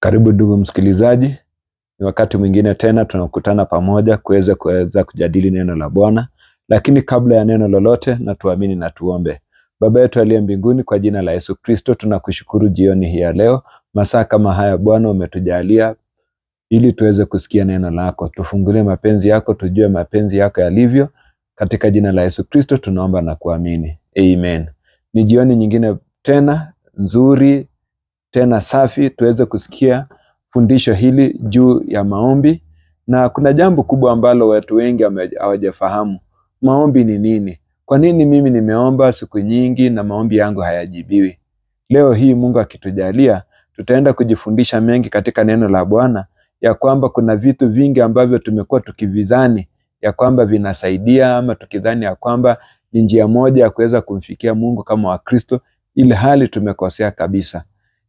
Karibu ndugu msikilizaji, ni wakati mwingine tena tunakutana pamoja kuweza kujadili neno la Bwana. Lakini kabla ya neno lolote, na tuamini na tuombe. Baba yetu aliye mbinguni, kwa jina la Yesu Kristo tunakushukuru jioni hii ya leo. Masaa kama haya Bwana umetujalia ili tuweze kusikia neno lako. Tufungulie mapenzi yako, tujue mapenzi yako yalivyo. Katika jina la Yesu Kristo tunaomba na kuamini. Amen. Ni jioni nyingine tena nzuri, tena safi, tuweze kusikia fundisho hili juu ya maombi. Na kuna jambo kubwa ambalo watu wengi hawajafahamu. Maombi ni nini? Kwa nini mimi nimeomba siku nyingi na maombi yangu hayajibiwi? Leo hii Mungu akitujalia, tutaenda kujifundisha mengi katika neno la Bwana, ya kwamba kuna vitu vingi ambavyo tumekuwa tukividhani ya kwamba vinasaidia, ama tukidhani ya kwamba ni njia moja ya kuweza kumfikia Mungu kama Wakristo, ili hali tumekosea kabisa.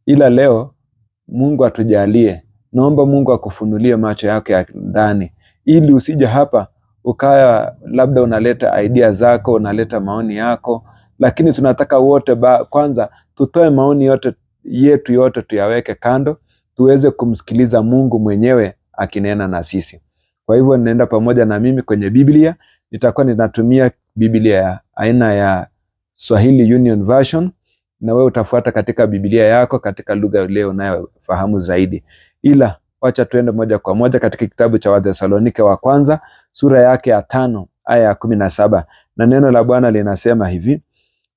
Ila leo Mungu atujalie. Naomba Mungu akufunulie macho yako ya ndani, ili usije hapa ukaya labda unaleta idea zako, unaleta maoni yako, lakini tunataka wote kwanza tutoe maoni yetu yote tuyaweke kando, tuweze kumsikiliza Mungu mwenyewe akinena na sisi. Kwa hivyo ninaenda pamoja na mimi kwenye Biblia. Nitakuwa ninatumia Biblia ya aina ya Swahili Union Version, na wewe utafuata katika Biblia yako katika lugha ile unayofahamu zaidi. Ila wacha tuende moja kwa moja katika kitabu cha Wathesalonike wa kwanza, sura yake ya 5 aya ya 17, na neno la Bwana linasema hivi: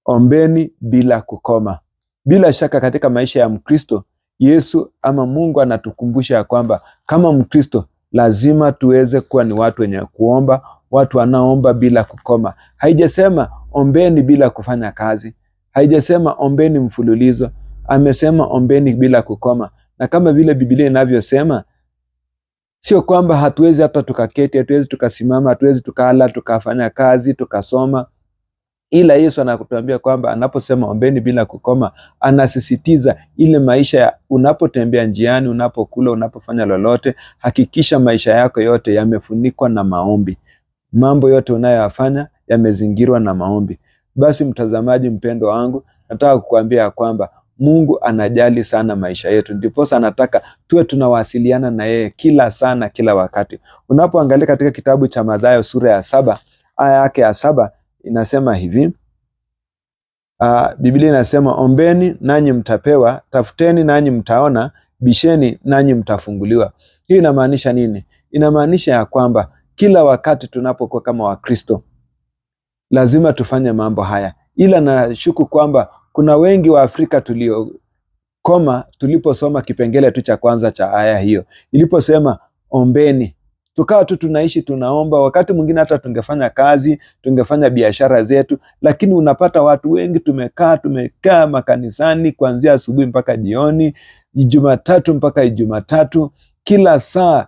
ombeni bila kukoma. Bila shaka katika maisha ya Mkristo, Yesu ama Mungu anatukumbusha ya kwamba kama Mkristo lazima tuweze kuwa ni watu wenye kuomba, watu wanaomba bila kukoma. Haijasema ombeni bila kufanya kazi, haijasema ombeni mfululizo, amesema ombeni bila kukoma. Na kama vile Biblia inavyosema, sio kwamba hatuwezi hata tukaketi, hatuwezi tukasimama, hatuwezi tukala, tukafanya kazi, tukasoma. Ila Yesu anakutuambia kwamba anaposema ombeni bila kukoma, anasisitiza ile maisha ya unapotembea njiani, unapokula, unapofanya lolote, hakikisha maisha yako yote yamefunikwa na maombi. Mambo yote unayoyafanya yamezingirwa na maombi. Basi mtazamaji mpendwa wangu, nataka kukuambia kwamba Mungu anajali sana maisha yetu. Ndiposa anataka tuwe tunawasiliana na yeye kila saa na kila wakati. Unapoangalia katika kitabu cha Mathayo sura ya 7 aya yake ya 7 inasema hivi. Biblia inasema ombeni nanyi mtapewa, tafuteni nanyi mtaona, bisheni nanyi mtafunguliwa. Hii inamaanisha nini? Inamaanisha ya kwamba kila wakati tunapokuwa kama Wakristo lazima tufanye mambo haya. Ila nashuku kwamba kuna wengi wa Afrika tuliokoma tuliposoma kipengele tu cha kwanza cha aya hiyo. Iliposema ombeni, tukawa tu tunaishi tunaomba. Wakati mwingine hata tungefanya kazi, tungefanya biashara zetu, lakini unapata watu wengi tumekaa makanisani kuanzia asubuhi mpaka jioni, Jumatatu mpaka Ijumatatu, kila saa,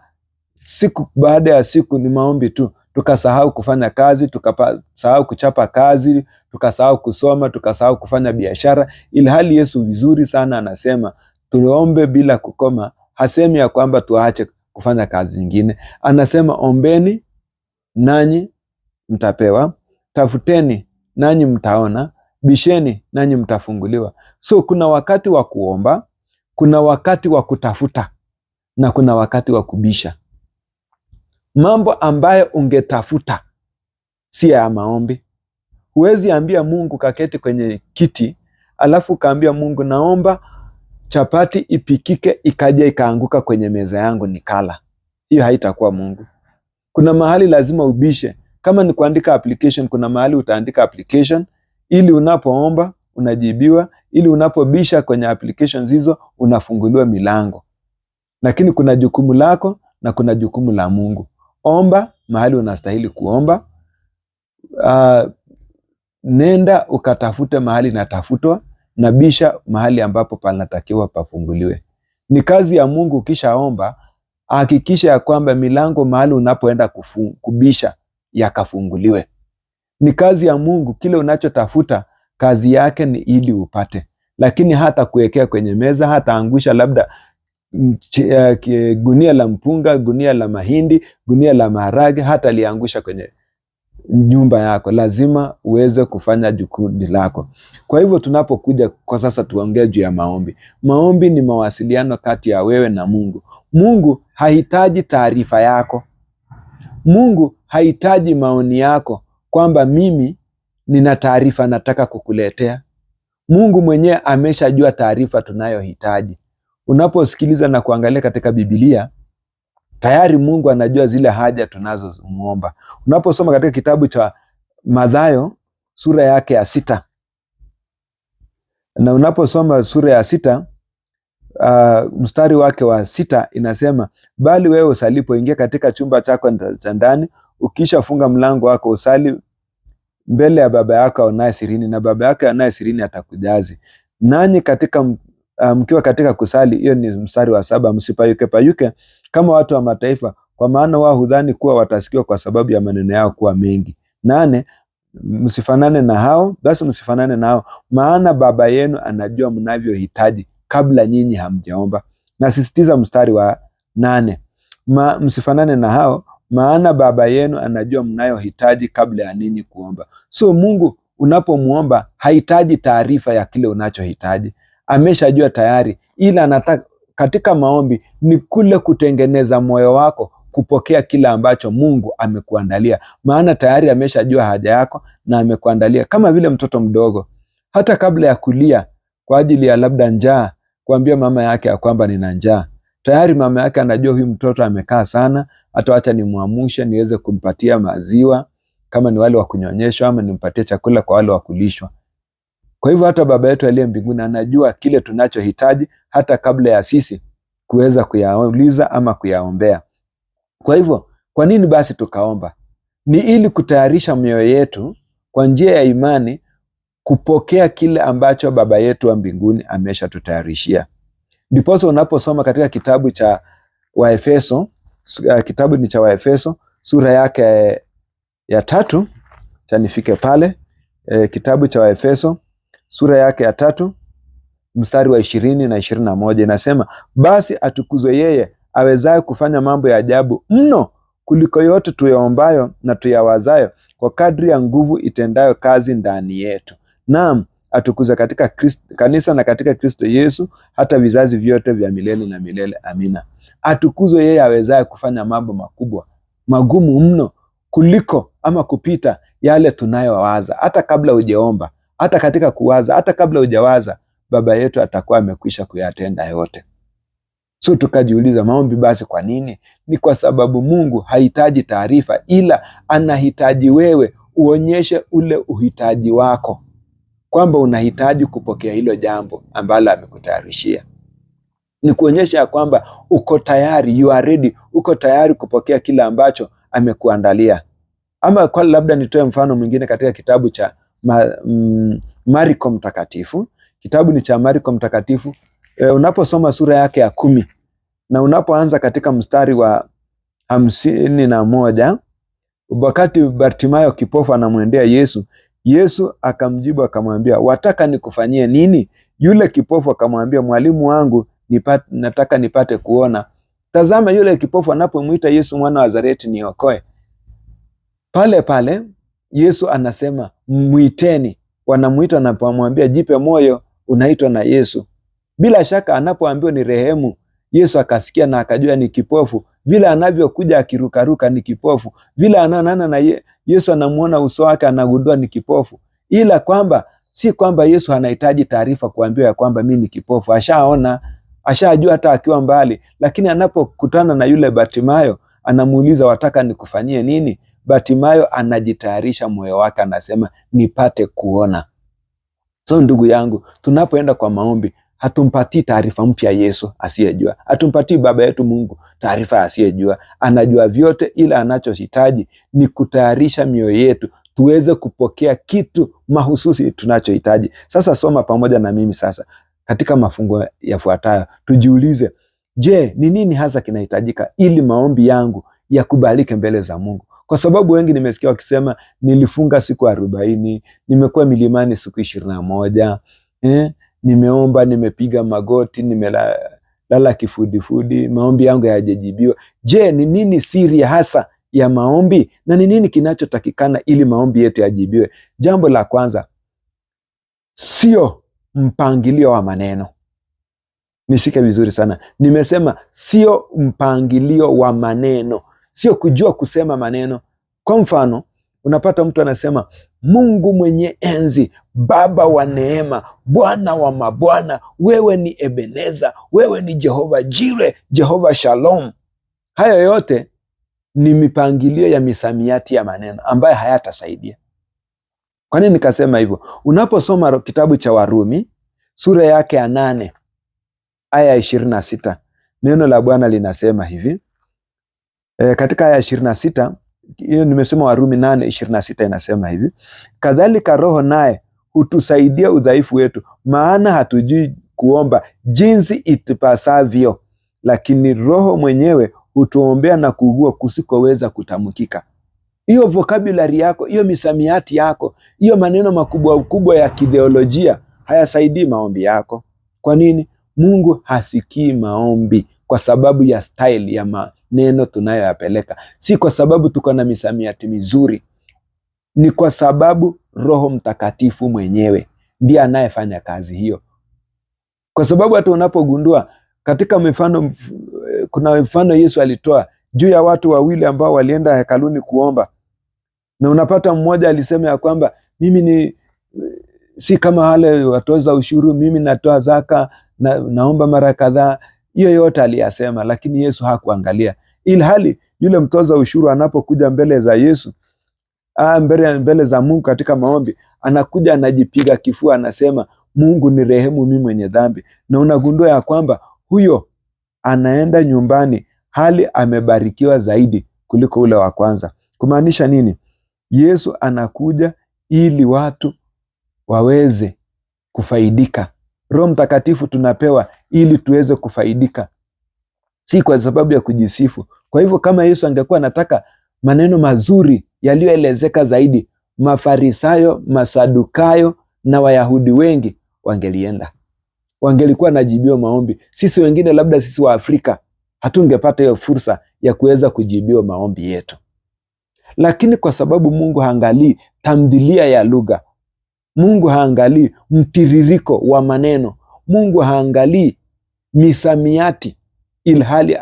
siku baada ya siku ni maombi tu. Tukasahau kufanya kazi, tukasahau kuchapa kazi, tukasahau kusoma, tukasahau kufanya biashara. Ilhali Yesu vizuri sana anasema tuombe bila kukoma. Hasemi ya kwamba tuache kufanya kazi nyingine. Anasema ombeni nanyi mtapewa, tafuteni nanyi mtaona, bisheni nanyi mtafunguliwa. So kuna wakati wa kuomba, kuna wakati wa kutafuta, na kuna wakati wa kubisha. Mambo ambayo ungetafuta si ya maombi. Huwezi ambia Mungu kaketi kwenye kiti, alafu kaambia Mungu naomba chapati ipikike ikaja ikaanguka kwenye meza yangu nikala. Hiyo haitakuwa Mungu. Kuna mahali lazima ubishe. Kama ni kuandika application, kuna mahali utaandika application ili unapoomba unajibiwa, ili unapobisha kwenye applications hizo unafunguliwa milango. Lakini kuna jukumu lako na kuna jukumu la Mungu. Omba mahali unastahili kuomba. Nenda ukatafute mahali natafutwa, na bisha mahali ambapo panatakiwa pafunguliwe. Ni kazi ya Mungu ukishaomba, hakikisha ya kwamba milango mahali unapoenda kubisha yakafunguliwe. Ni kazi ya Mungu kile unachotafuta, kazi yake ni ili upate. Lakini hata kuwekea kwenye meza, hata angusha labda gunia la mpunga, gunia la mahindi, gunia la maharage, hata liangusha kwenye nyumba yako, lazima uweze kufanya jukumu lako. Kwa hivyo tunapokuja kwa sasa tuongee juu ya maombi. Maombi ni mawasiliano kati ya wewe na Mungu. Mungu hahitaji taarifa yako. Mungu hahitaji maoni yako kwamba mimi nina taarifa nataka kukuletea. Mungu mwenyewe ameshajua taarifa tunayohitaji. Unaposikiliza na kuangalia katika Biblia, tayari Mungu anajua zile haja tunazomuomba. Unaposoma katika kitabu cha Mathayo sura yake ya 6, na unaposoma sura ya 6 mstari wake wa 6 inasema, bali wewe usalipo, ingia katika chumba chako cha ndani, ukishafunga mlango wako usali mbele ya Baba yako aonaye sirini, na Baba yako aonaye sirini atakujazi. Nanyi katika mkiwa katika kusali, hiyo ni mstari wa 7, msipayuke payuke kama watu wa mataifa, kwa maana wao hudhani kuwa watasikiwa kwa sababu ya maneno yao kuwa mengi. 8, msifanane na hao, basi msifanane nao, maana Baba yenu anajua mnavyohitaji kabla nyinyi hamjaomba. Nasisitiza mstari wa 8, msifanane na hao, maana Baba yenu anajua mnayohitaji kabla ya ninyi kuomba. So Mungu unapomuomba hahitaji taarifa ya kile unachohitaji, ameshajua tayari, ila anataka katika maombi ni kule kutengeneza moyo wako kupokea kile ambacho Mungu amekuandalia, maana tayari ameshajua haja yako na amekuandalia. Kama vile mtoto mdogo, hata kabla ya kulia kwa ajili ya labda njaa, kuambia mama yake ya kwamba nina njaa, tayari mama yake anajua huyu mtoto amekaa sana, hata acha nimwamushe niweze kumpatia maziwa kama ni wale wa kunyonyeshwa, ama nimpatie chakula kwa wale wa kulishwa. Kwa hivyo hata Baba yetu aliye mbinguni anajua kile tunachohitaji hata kabla ya sisi kuweza kuyauliza ama kuyaombea. Kwa hivyo, kwa nini basi tukaomba? Ni ili kutayarisha mioyo yetu kwa njia ya imani kupokea kile ambacho Baba yetu wa mbinguni ameshatutayarishia. Ndiposa unaposoma katika kitabu cha Waefeso, kitabu ni cha Waefeso sura yake ya 3, chanifike pale, kitabu cha Waefeso sura yake ya 3 mstari wa 20 na 21 inasema, basi atukuzwe yeye awezaye kufanya mambo ya ajabu mno kuliko yote tuyaombayo na tuyawazayo, kwa kadri ya nguvu itendayo kazi ndani yetu. Naam, atukuzwe katika kanisa na katika Kristo Yesu hata vizazi vyote vya milele na milele. Amina. Atukuzwe yeye awezaye kufanya mambo makubwa magumu mno kuliko ama kupita yale tunayowaza. Hata kabla hujaomba, hata katika kuwaza, hata kabla hujawaza, Baba yetu atakuwa amekwisha kuyatenda yote. So tukajiuliza, maombi basi kwa nini? Ni kwa sababu Mungu hahitaji taarifa, ila anahitaji wewe uonyeshe ule uhitaji wako, kwamba unahitaji kupokea hilo jambo ambalo amekutayarishia. Ni kuonyesha ya kwamba uko tayari, you are ready, uko tayari kupokea kile ambacho amekuandalia. Ama kwa labda nitoe mfano mwingine katika kitabu cha Marko Mtakatifu. Kitabu ni cha Marko Mtakatifu. Unaposoma sura yake ya 10 na unapoanza katika mstari wa 51, wakati Bartimayo kipofu anamwendea Yesu, Yesu akamjibu akamwambia, wataka nikufanyie nini? Yule kipofu akamwambia, mwalimu wangu, nataka nipate kuona. Tazama, yule kipofu anapomwita Yesu, mwana wa Nazareti, niokoe, pale pale Yesu anasema mwiteni. Wanamuita na kumwambia, jipe moyo, unaitwa na Yesu. Bila shaka anapoambiwa ni rehemu, Yesu akasikia na akajua ni kipofu. Vile anavyokuja akirukaruka ni kipofu. Vile anaonana na Yesu anamuona uso wake anagundua ni kipofu. Ila kwamba si kwamba Yesu anahitaji taarifa kuambiwa ya kwamba mimi ni kipofu. Ashaona, ashajua hata akiwa mbali. Lakini anapokutana na yule Bartimayo, anamuuliza, wataka nikufanyie nini? Bartimayo anajitayarisha moyo wake, anasema nipate kuona. So ndugu yangu, tunapoenda kwa maombi, hatumpatii taarifa mpya Yesu asiyejua. Hatumpatii Baba yetu Mungu taarifa asiyejua. Anajua vyote, ila anachohitaji ni kutayarisha mioyo yetu tuweze kupokea kitu mahususi tunachohitaji. Sasa soma pamoja na mimi sasa katika mafungo yafuatayo. Tujiulize, je, ni nini hasa kinahitajika ili maombi yangu yakubalike mbele za Mungu? Kwa sababu wengi nimesikia wakisema, nilifunga siku 40, nimekuwa milimani siku 21, nimeomba, nimepiga magoti, nimelala kifudifudi, maombi yangu hayajajibiwa. Je, ni nini siri hasa ya maombi na ni nini kinachotakikana ili maombi yetu yajibiwe. Jambo la kwanza, sio mpangilio wa maneno. Nishike vizuri sana. Nimesema sio mpangilio wa maneno, sio kujua kusema maneno. Kwa mfano, unapata mtu anasema, Mungu mwenye enzi, Baba wa neema, Bwana wa mabwana, wewe ni Ebeneza, wewe ni Jehova Jire, Jehova Shalom. Haya yote ni mipangilio ya misamiati ya maneno ambayo hayatasaidia. Kwa nini nikasema hivyo? Unaposoma kitabu cha Warumi sura yake ya 8 aya 26, neno la Bwana linasema hivi. Katika aya 26, hiyo nimesema Warumi 8:26 inasema hivi, kadhalika Roho naye hutusaidia udhaifu wetu, maana hatujui kuomba jinsi itupasavyo, lakini Roho mwenyewe hutuombea na kuugua kusikoweza kutamkika. Hiyo vocabulary yako, hiyo misamiati yako, hiyo maneno makubwa ya kitheolojia hayasaidii maombi yako. Kwa nini? Mungu hasikii maombi kwa sababu ya style ya maneno tunayoyapeleka, si kwa sababu tuko na misamiati mizuri. Ni kwa sababu Roho Mtakatifu mwenyewe ndiye anayefanya kazi hiyo. Kwa sababu hata unapogundua katika mifano, kuna mfano Yesu alitoa juu ya watu wawili ambao walienda hekaluni kuomba, na unapata mmoja alisema ya kwamba mimi si kama wale watoza ushuru, mimi natoa zaka naomba mara kadhaa. Hiyo yote aliyasema, lakini Yesu hakuangalia. Ilhali yule mtoza ushuru anapokuja mbele za Yesu, mbele za Mungu katika maombi, anakuja anajipiga kifua, anasema, Mungu ni rehemu mimi mwenye dhambi. Na unagundua ya kwamba huyo anaenda nyumbani hali amebarikiwa zaidi kuliko ule wa kwanza. Kumaanisha nini? Yesu anakuja ili watu waweze kufaidika. Roho Mtakatifu tunapewa ili tuweze kufaidika, si kwa sababu ya kujisifu. Kwa hivyo kama Yesu angekuwa anataka maneno mazuri yaliyoelezeka zaidi, Mafarisayo, Masadukayo na Wayahudi wengi wangelienda, wangelikuwa najibiwa maombi. Sisi wengine, labda sisi wa Afrika, hatungepata hiyo fursa ya kuweza kujibiwa maombi yetu. Lakini kwa sababu Mungu haangalii tamthilia ya lugha, Mungu haangalii mtiririko wa maneno, Mungu haangalii misamiati, ilhali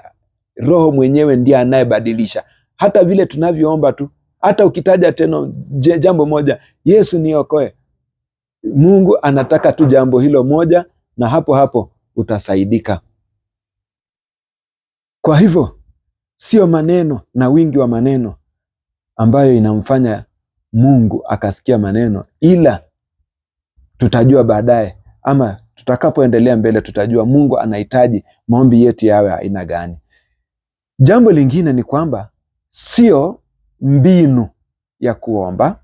Roho mwenyewe ndiye anayebadilisha. Hata vile tunavyoomba tu, hata ukitaja tena jambo moja, Yesu niokoe, Mungu anataka tu jambo hilo moja, na hapo hapo utasaidika. Kwa hivyo sio maneno na wingi wa maneno ambayo inamfanya Mungu akasikia maneno, ila tutajua baadaye, ama tutakapoendelea mbele, tutajua Mungu anahitaji maombi yetu yawe aina gani. Jambo lingine ni kwamba sio mbinu ya kuomba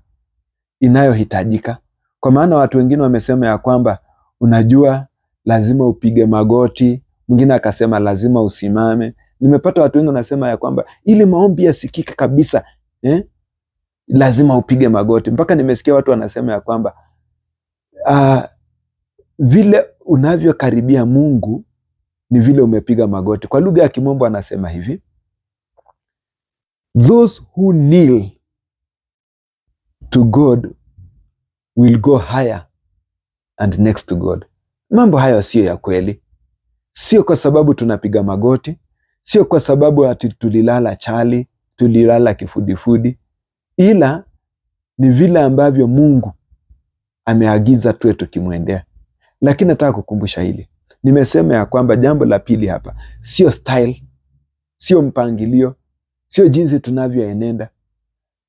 inayohitajika. Kwa maana watu wengine wamesema ya kwamba, unajua, lazima upige magoti, mwingine akasema lazima usimame. Nimepata watu wengi wanasema ya kwamba ili maombi yasikike kabisa, lazima upige magoti. Mpaka nimesikia watu wanasema ya kwamba vile unavyokaribia Mungu ni vile umepiga magoti. Kwa lugha ya Kimombo anasema hivi, those who kneel to God will go higher and next to God. Mambo hayo sio ya kweli. Sio kwa sababu tunapiga magoti, sio kwa sababu ati tulilala chali, tulilala kifudifudi, ila ni vile ambavyo Mungu ameagiza tuwe tukimwendea. Lakini nataka kukumbusha hili. Nimesema ya kwamba jambo la pili hapa, sio style, sio mpangilio, sio jinsi tunavyoenenda.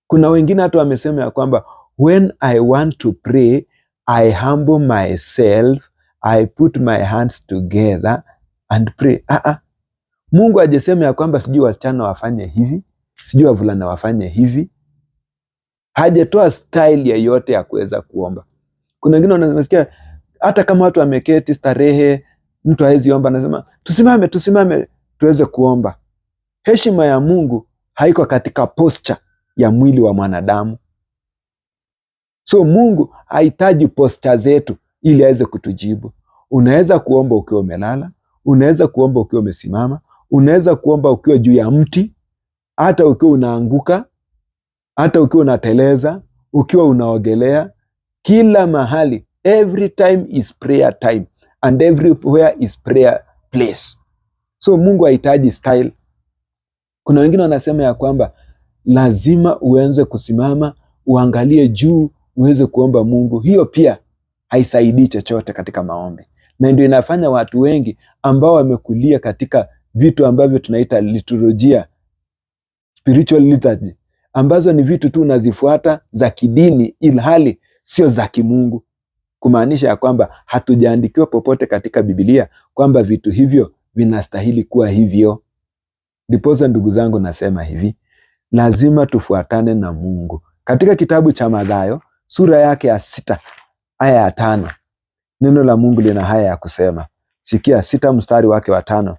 Kuna wengine hata wamesema ya kwamba when I want to pray, I humble myself, I put my hands together and pray. Mungu hajasema ya kwamba sijui wasichana wafanye hivi, sijui wavulana wafanye hivi. Hajatoa style yoyote ya kuweza kuomba. Kuna wengine wanasikia hata kama watu wameketi starehe, mtu hawezi omba, anasema tusimame tuweze kuomba. Heshima ya Mungu haiko katika posture ya mwili wa mwanadamu. So Mungu hahitaji posture zetu ili aweze kutujibu. Unaweza kuomba ukiwa umelala, unaweza kuomba ukiwa umesimama, unaweza kuomba ukiwa juu ya mti, hata ukiwa unaanguka, hata ukiwa unateleza, ukiwa unaogelea, kila mahali, every time is prayer time and everywhere is prayer place. So Mungu hahitaji style. Kuna wengine wanasema ya kwamba lazima uanze kusimama, uangalie juu, uweze kuomba Mungu. Hiyo pia haisaidii chochote katika maombi. Na ndio inafanya watu wengi ambao wamekulia katika vitu ambavyo tunaita liturujia, spiritual liturgy, ambazo ni vitu tu unazifuata za kidini ilhali sio za kimungu. Kumaanisha ya kwamba hatujaandikiwa popote katika Biblia kwamba vitu hivyo vinastahili kuwa hivyo. Ndiposa ndugu zangu nasema hivi, lazima tufuatane na Mungu. Katika kitabu cha Mathayo sura yake ya 6 aya ya 5, neno la Mungu lina haya ya kusema. Sikia 6 mstari wake wa 5.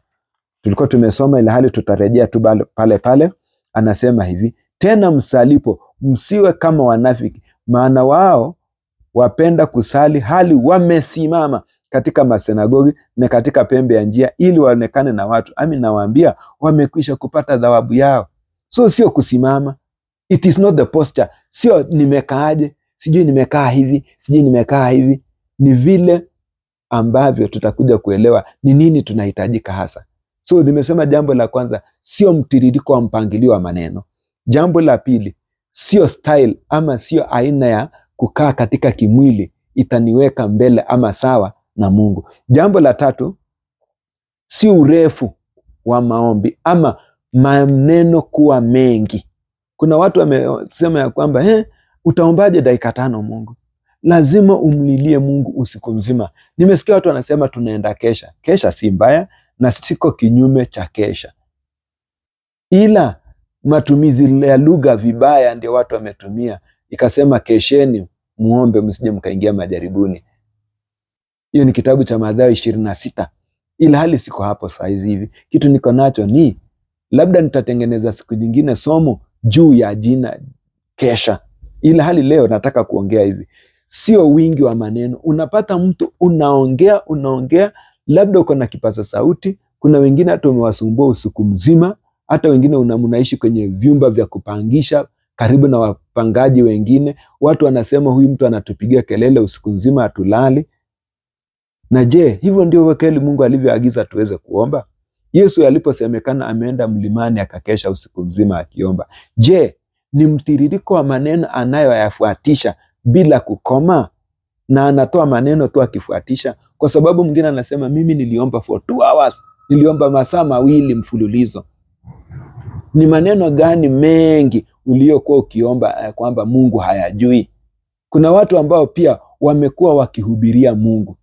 Tulikuwa tumesoma ile hali, tutarejea tu pale pale. Anasema hivi, tena msalipo msiwe kama wanafiki, maana wao wapenda kusali hali wamesimama katika masinagogi na katika pembe ya njia, ili waonekane na watu. Ami nawaambia, wamekwisha kupata thawabu yao. So sio kusimama, it is not the posture. Sio nimekaaje, sijui nimekaa hivi, sijui nimekaa hivi. Ni vile ambavyo tutakuja kuelewa ni nini tunahitajika hasa. So nimesema jambo la kwanza, sio mtiririko wa mpangilio wa maneno. Jambo la pili, sio style ama sio aina ya kukaa katika kimwili itaniweka mbele ama sawa na Mungu. Jambo la tatu, si urefu wa maombi ama maneno kuwa mengi. Kuna watu wamesema ya kwamba utaombaje dakika 5 Mungu? Lazima umlilie Mungu usiku mzima. Nimesikia watu wanasema tunaenda kesha. Kesha si mbaya na siko kinyume cha kesha, ila matumizi ya lugha vibaya ndio watu wametumia, ikasema kesheni muombe msije mkaingia majaribuni. Hiyo ni kitabu cha Mathayo 26. Ila hali siko hapo saizi hivi. Kitu niko nacho ni labda nitatengeneza siku nyingine somo juu ya jina kesha. Ila hali leo nataka kuongea hivi, sio wingi wa maneno. Unapata mtu unaongea, labda uko na kipaza sauti. Kuna wengine hata umewasumbua usiku mzima, hata wengine mnaishi kwenye vyumba vya kupangisha karibu na wapangaji wengine. Watu wanasema huyu mtu anatupigia kelele usiku mzima hatulali. Na je, hivyo ndio wakati Mungu alivyoagiza tuweze kuomba? Yesu aliposemekana ameenda mlimani akakesha usiku mzima akiomba, je, ni mtiririko wa maneno anayoyafuatisha bila kukoma, na anatoa maneno tu akifuatisha? Kwa sababu mwingine anasema mimi niliomba for 2 hours, niliomba masaa 2 mfululizo. Ni maneno gani mengi uliokuwa ukiomba kwamba Mungu hayajui? Kuna watu ambao pia wamekuwa wakihubiria Mungu.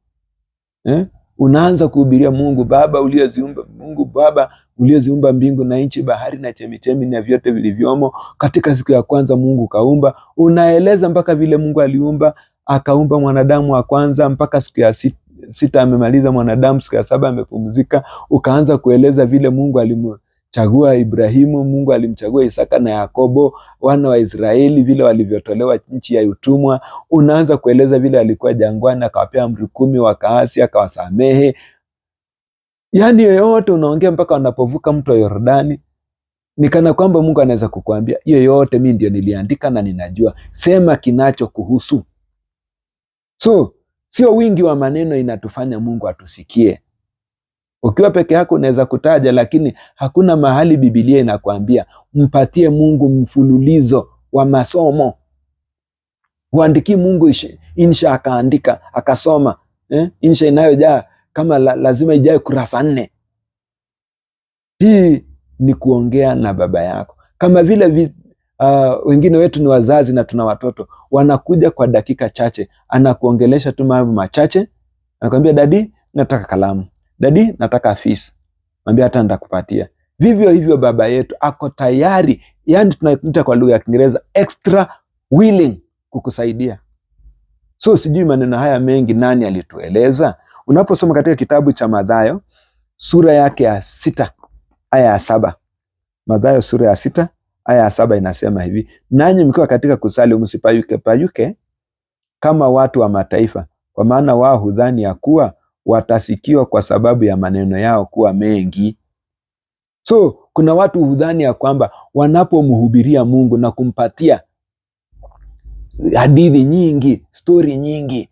Unaanza kuhubiria Mungu, Baba uliyeziumba, Mungu Baba uliyeziumba mbingu na nchi, bahari na chemichemi na vyote vilivyomo, katika siku ya kwanza Mungu kaumba. Unaeleza mpaka vile Mungu aliumba, akaumba mwanadamu wa kwanza, mpaka siku ya 6 amemaliza mwanadamu, siku ya 7 amepumzika. Ukaanza kueleza vile Mungu alimchagua Ibrahimu, Mungu alimchagua Isaka na Yakobo, wana wa Israeli, vile walivyotolewa nchi ya utumwa. Unaanza kueleza vile alikuwa jangwani, akawapea amri 10, wakaasi, akawasamehe. Yaani yoyote unaongea mpaka wanapovuka mto Yordani. Ni kana kwamba Mungu anaweza kukuambia, hiyo yote mimi ndio niliandika na ninajua, sema kinacho kuhusu. So sio wingi wa maneno inatufanya Mungu atusikie. Ukiwa peke yako unaweza kutaja, lakini hakuna mahali Biblia inakwambia mpatie Mungu mfululizo wa masomo. Uandiki Mungu insha akaandika akasoma, insha inayojaa kama lazima ijae kurasa 4. Hii ni kuongea na baba yako. Kama vile wengine wetu ni wazazi na tuna watoto, wanakuja kwa dakika chache, anakuongelesha tu mambo machache, anakuambia dadi nataka kalamu, dadi nataka fees, mwambie hata nitakupatia. Vivyo hivyo baba yetu ako tayari, yani tunaita kwa lugha ya Kiingereza extra willing kukusaidia. So sijui maneno haya mengi nani alitueleza? Unaposoma katika kitabu cha Mathayo sura yake ya 6 aya ya 7. Mathayo sura ya 6 aya ya 7 inasema hivi, nanyi mkiwa katika kusali msipayuke kama watu wa mataifa, kwa maana wao hudhani ya kuwa watasikiwa kwa sababu ya maneno yao kuwa mengi. So Kuna watu hudhani ya kwamba wanapomhubiria Mungu na kumpatia hadithi nyingi, stori nyingi,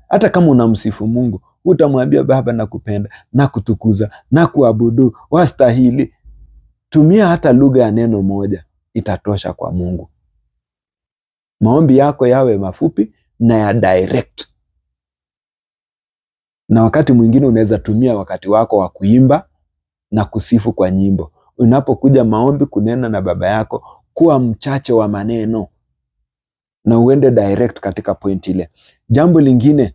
hata kama unamsifu Mungu, utamwambia Baba nakupenda, nakutukuza, nakuabudu, wastahili. Tumia hata lugha ya neno moja, itatosha kwa Mungu. Maombi yako yawe mafupi na ya direct. Na wakati mwingine unaweza tumia wakati wako wa kuimba na kusifu kwa nyimbo. Unapokuja maombi kunena na Baba yako, kuwa mchache wa maneno na uende direct katika point ile. Jambo lingine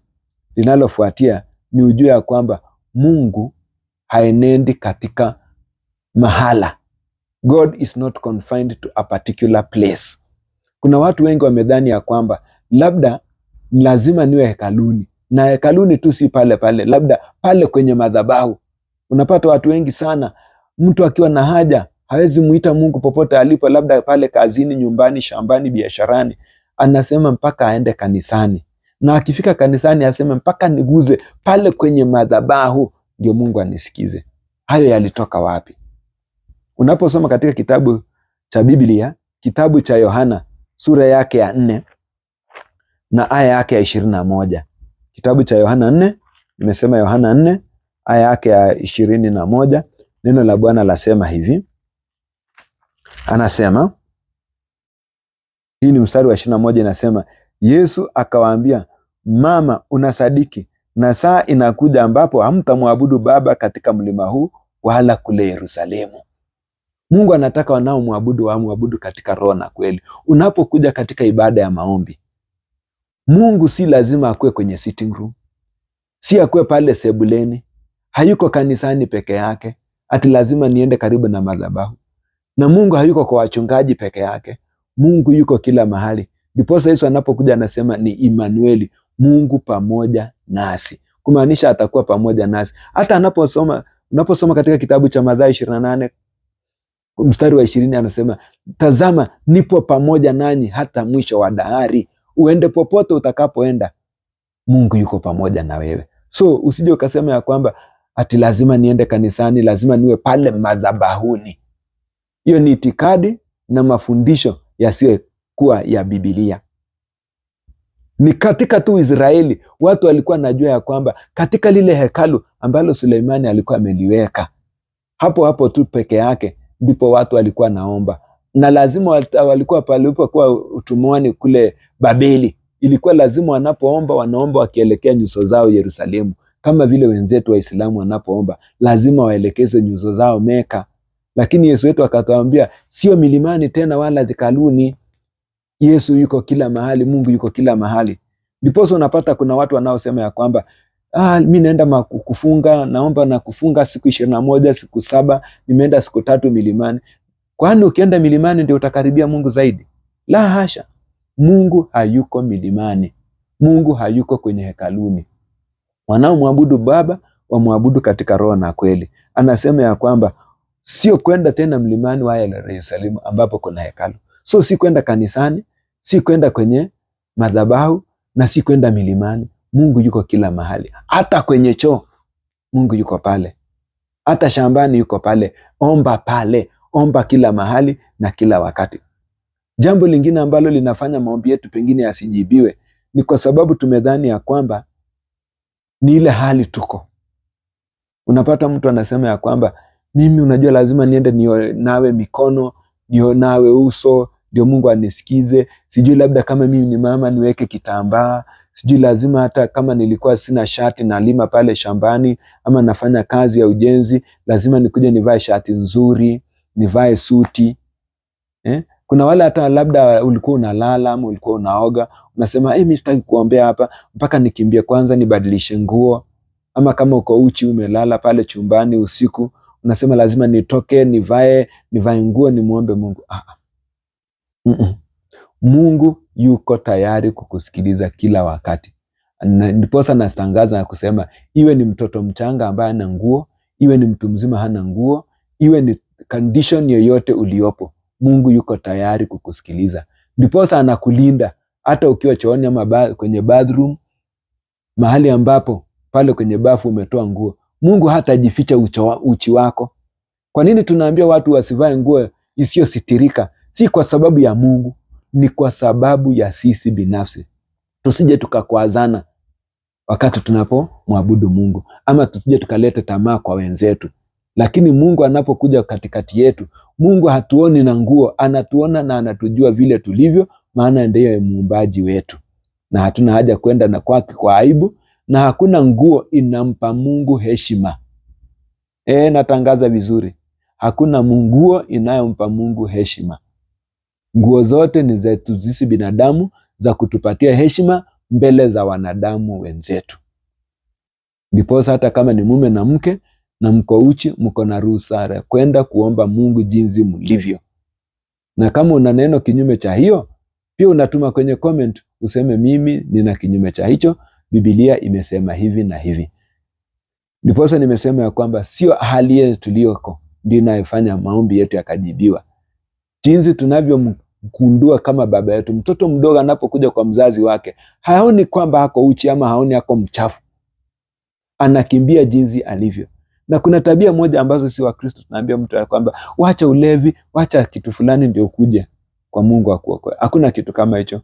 linalofuatia ni ujue ya kwamba Mungu haenendi katika mahala. God is not confined to a particular place. Kuna watu wengi wamedhani ya kwamba labda lazima niwe hekaluni, na hekaluni tu si pale pale, labda pale kwenye madhabahu. Unapata watu wengi sana, mtu akiwa na haja hawezi muita Mungu popote alipo, labda pale kazini, nyumbani, shambani, biasharani. Anasema mpaka aende kanisani, na akifika kanisani aseme mpaka niguze pale kwenye madhabahu ndio Mungu anisikize. Hayo yalitoka wapi? Unaposoma katika kitabu cha Biblia, kitabu cha Yohana sura yake ya 4 na aya yake ya 21. Kitabu cha Yohana 4, nimesema Yohana 4 aya yake ya 21, neno la Bwana lasema hivi. Anasema, hii ni mstari wa 21, inasema, Yesu akawaambia, mama, unasadiki, na saa inakuja ambapo hamtamwabudu Baba katika mlima huu wala kule Yerusalemu. Mungu anataka wanaomwabudu wamwabudu katika roho na kweli. Unapokuja katika ibada ya maombi, Mungu si lazima akue kwenye sitting room, si akue pale sebuleni, hayuko kanisani peke yake, ati lazima niende karibu na madhabahu. Na Mungu hayuko kwa wachungaji peke yake, Mungu yuko kila mahali. Ndiposa Yesu anapokuja anasema ni Immanueli, Mungu pamoja nasi, kumaanisha atakuwa pamoja nasi. Hata unaposoma katika kitabu cha Mathayo 28 mstari wa 20 anasema, tazama nipo pamoja nanyi hata mwisho wa dahari. Uende popote utakapoenda, Mungu yuko pamoja na wewe. So usije ukasema ya kwamba ati lazima niende kanisani, lazima niwe pale madhabahuni. Hiyo ni itikadi na mafundisho yasiyokuwa ya Biblia. Ni katika tu Israeli watu walikuwa najua ya kwamba katika lile hekalu ambalo Suleimani alikuwa ameliweka, hapo tu peke yake ndipo watu walikuwa naomba. Na lazima walikuwa palipokuwa utumwani kule Babeli, ilikuwa lazima wanapoomba wanaomba wakielekea nyuso zao Yerusalemu, kama vile wenzetu Waislamu wanapoomba lazima waelekeze nyuso zao Meka. Lakini Yesu wetu akatuambia sio milimani tena wala hekaluni. Yesu yuko kila mahali, Mungu yuko kila mahali. Ndiposa unapata kuna watu wanaosema ya kwamba mimi naenda kufunga, naomba na kufunga siku 21, siku 7, nimeenda siku 3 milimani. Kwani ukienda milimani ndio utakaribia Mungu zaidi? La hasha. Mungu hayuko milimani. Mungu hayuko kwenye hekaluni. Wanaomwabudu Baba wamwabudu katika roho na kweli. Anasema ya kwamba sio kwenda tena mlimani wa Yerusalemu ambapo kuna hekalu. So si kwenda kanisani, si kwenda kwenye madhabahu, na si kwenda milimani. Mungu yuko kila mahali. Hata kwenye choo Mungu yuko pale. Hata shambani yuko pale. Omba pale. Omba kila mahali na kila wakati. Jambo lingine ambalo linafanya maombi yetu pengine yasijibiwe ni kwa sababu tumedhani ya kwamba ni ile hali tuko. Unapata mtu anasema ya kwamba mimi unajua lazima niende nawe mikono, nawe uso, ndio Mungu anisikize. Sijui labda kama mimi ni mama niweke kitambaa. Sijui lazima hata kama nilikuwa sina shati na lima pale shambani ama nafanya kazi ya ujenzi, lazima nikuje nivae shati nzuri, nivae suti. Kuna wale hata labda ulikuwa unalala ama ulikuwa unaoga, unasema mimi sitaki kuombea hapa mpaka nikimbie kwanza nibadilishe nguo. Ama kama uko uchi umelala pale chumbani usiku, unasema lazima nitoke nivae nguo nimuombe Mungu. Mungu yuko tayari kukusikiliza kila wakati. Ndiposa natangaza na kusema iwe ni mtoto mchanga ambaye hana nguo, iwe ni mtu mzima hana nguo, iwe ni condition yoyote uliopo, Mungu yuko tayari kukusikiliza. Ndiposa anakulinda hata ukiwa chooni ama kwenye bathroom, mahali ambapo pale kwenye bafu umetoa nguo. Mungu hatajificha uchi wako. Kwa nini tunaambia watu wasivae nguo isiyositirika? Si kwa sababu ya Mungu, ni kwa sababu ya sisi binafsi. Tusije tukakwazana wakati tunapomwabudu Mungu, ama tusije tukaleta tamaa kwa wenzetu. Lakini Mungu anapokuja katikati yetu, Mungu hatuoni na nguo, anatuona na anatujua vile tulivyo, maana ndiye muumbaji wetu. Na hatuna haja kwenda na kwake kwa aibu, na hakuna nguo inampa Mungu heshima. Natangaza vizuri. Hakuna nguo inayompa Mungu heshima. Nguo zote ni zetu sisi binadamu, za kutupatia heshima mbele za wanadamu wenzetu. Ndiposa hata kama ni mume na mke na mko uchi, mko na ruhusa kwenda kuomba Mungu jinsi mlivyo. Na kama una neno kinyume cha hiyo, pia unatuma kwenye comment useme mimi nina kinyume cha hicho, Biblia imesema hivi na hivi. Ndiposa nimesema ya kwamba sio hali yetu tuliyoko ndio inayofanya maombi yetu yakajibiwa. Jinsi tunavyomgundua kama baba yetu. Mtoto mdogo anapokuja kwa mzazi wake, haoni kwamba hako uchi ama haoni hako mchafu. Anakimbia jinsi alivyo. Na kuna tabia moja ambazo si wa Kristo tunaambia mtu ya kwamba wacha ulevi, wacha kitu fulani ndio ukuje kwa Mungu akuokoe. Hakuna kitu kama hicho.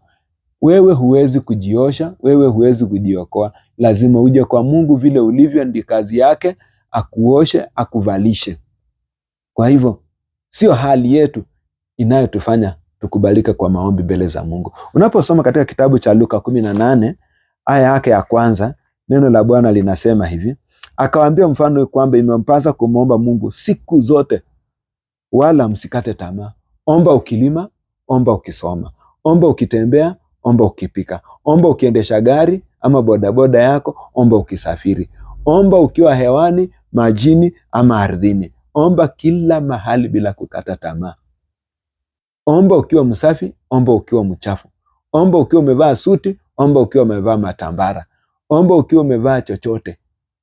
Wewe huwezi kujiosha, wewe huwezi kujiokoa. Lazima uje kwa Mungu vile ulivyo, ndi kazi yake akuoshe, akuvalishe. Kwa hivyo sio hali yetu inayotufanya tukubalike kwa maombi mbele za Mungu. Unaposoma katika kitabu cha Luka 18 aya yake ya kwanza, neno la Bwana linasema hivi: akawaambia mfano kwamba imempasa kumwomba Mungu siku zote, wala msikate tamaa. Omba ukilima, omba ukisoma, omba ukitembea, omba ukipika, omba ukiendesha gari ama bodaboda yako, omba ukisafiri, omba ukiwa hewani, majini ama ardhini. Omba kila mahali bila kukata tamaa. Omba ukiwa msafi, omba ukiwa mchafu. Omba ukiwa umevaa suti, omba ukiwa umevaa matambara. Omba ukiwa umevaa chochote.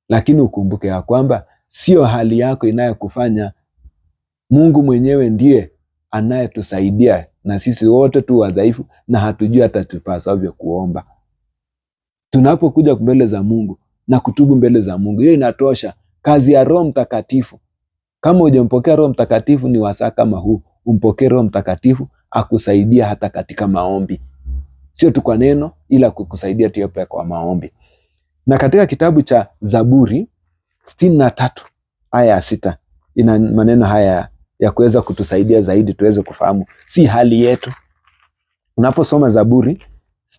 Lakini ukumbuke ya kwamba sio hali yako inayokufanya. Mungu mwenyewe ndiye anayetusaidia, na sisi wote tu wadhaifu na hatujui hata tupasavyo kuomba. Tunapokuja mbele za Mungu na kutubu mbele za Mungu, hiyo inatosha. Kazi ya Roho Mtakatifu. Kama hujampokea Roho Mtakatifu, ni wasaa kama huu umpokee Roho Mtakatifu akusaidia hata katika maombi. Sio tu kwa neno, ila kukusaidia pia kwa maombi. Na katika kitabu cha Zaburi 63 aya ya 6 ina maneno haya ya kuweza kutusaidia zaidi tuweze kufahamu si hali yetu. Unaposoma Zaburi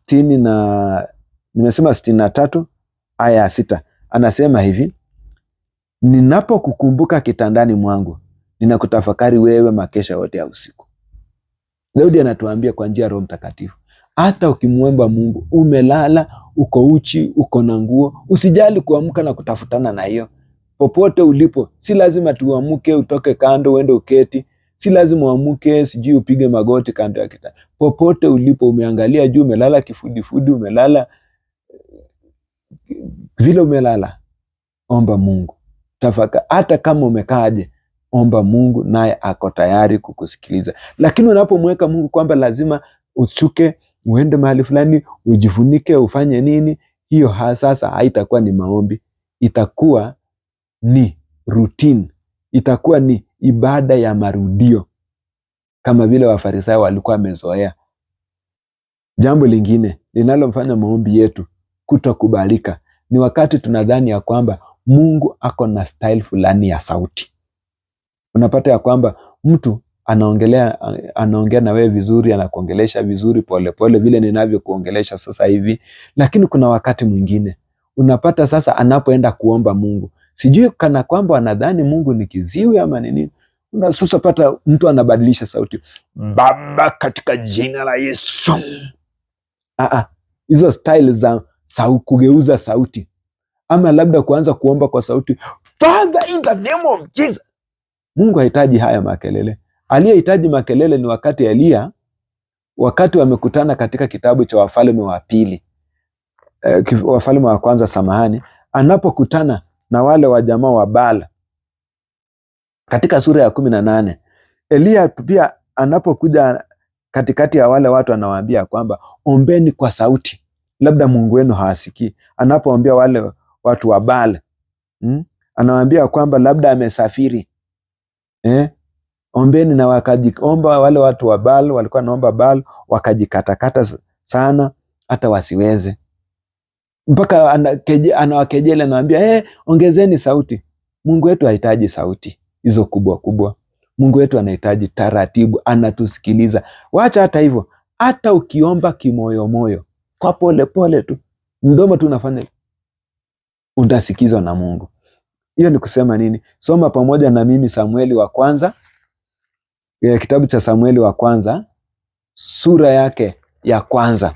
63 aya ya 6, anasema hivi: ninapokukumbuka kitandani mwangu, ninakutafakari wewe makesha yote ya usiku. Daudi anatuambia kwa njia ya Roho Mtakatifu, hata ukimwomba Mungu, umelala, uko uchi, uko na nguo, usijali kuamka na kutafutana na hiyo. Popote ulipo, si lazima tuamke utoke kando uende uketi, si lazima uamke sijui upige magoti kando ya kitanda. Popote ulipo, umeangalia juu, umelala kifudifudi, umelala vile umelala, omba Mungu. Tafaka, hata kama umekaaje, omba Mungu, naye ako tayari kukusikiliza. Lakini unapomweka Mungu kwamba lazima uchuke, uende mahali fulani, ujifunike, ufanye nini, hiyo sasa haitakuwa ni maombi, itakuwa ni routine, itakuwa ni ibada ya marudio, kama vile Wafarisayo walikuwa wamezoea. Jambo lingine linalomfanya maombi yetu kutokubalika ni wakati tunadhani ya kwamba Mungu ako na style fulani ya sauti. Unapata ya kwamba mtu anaongea na wewe vizuri, anakuongelesha vizuri polepole vile ninavyokuongelesha sasa hivi, lakini kuna wakati mwingine unapata sasa anapoenda kuomba Mungu, sijui kana kwamba anadhani Mungu ni kiziwi ama nini. Sasa pata mtu anabadilisha sauti, Baba katika jina la Yesu. Hizo style za kugeuza sauti, ama labda kuanza kuomba kwa sauti, Father in the name of Jesus. Mungu hahitaji haya makelele. Aliyehitaji makelele ni wakati Elia, wakati wamekutana katika kitabu cha Wafalme wa pili, Wafalme wa kwanza samahani, anapokutana na wale wa jamaa wa Baal katika sura ya 18. Elia pia anapokuja katikati ya wale watu anawaambia kwamba ombeni kwa sauti, labda Mungu wenu hawasikii. Anapoombea wale watu wa Baal, anawaambia kwamba labda amesafiri, Ombeni na wakajiomba. Wale watu wa Baal walikuwa naomba Baal, wakajikatakata sana hata wasiweze, mpaka anawakejeli, anawaambia ongezeni sauti. Mungu wetu hahitaji sauti hizo kubwa kubwa. Mungu wetu anahitaji taratibu, anatusikiliza. Wacha hata hivyo, hata ukiomba kimoyomoyo, kwa pole pole tu, mdomo tu unafanya, utasikizwa na Mungu. Hiyo ni kusema nini? Soma pamoja na mimi Samueli wa kwanza, kitabu cha Samueli wa kwanza sura yake ya kwanza.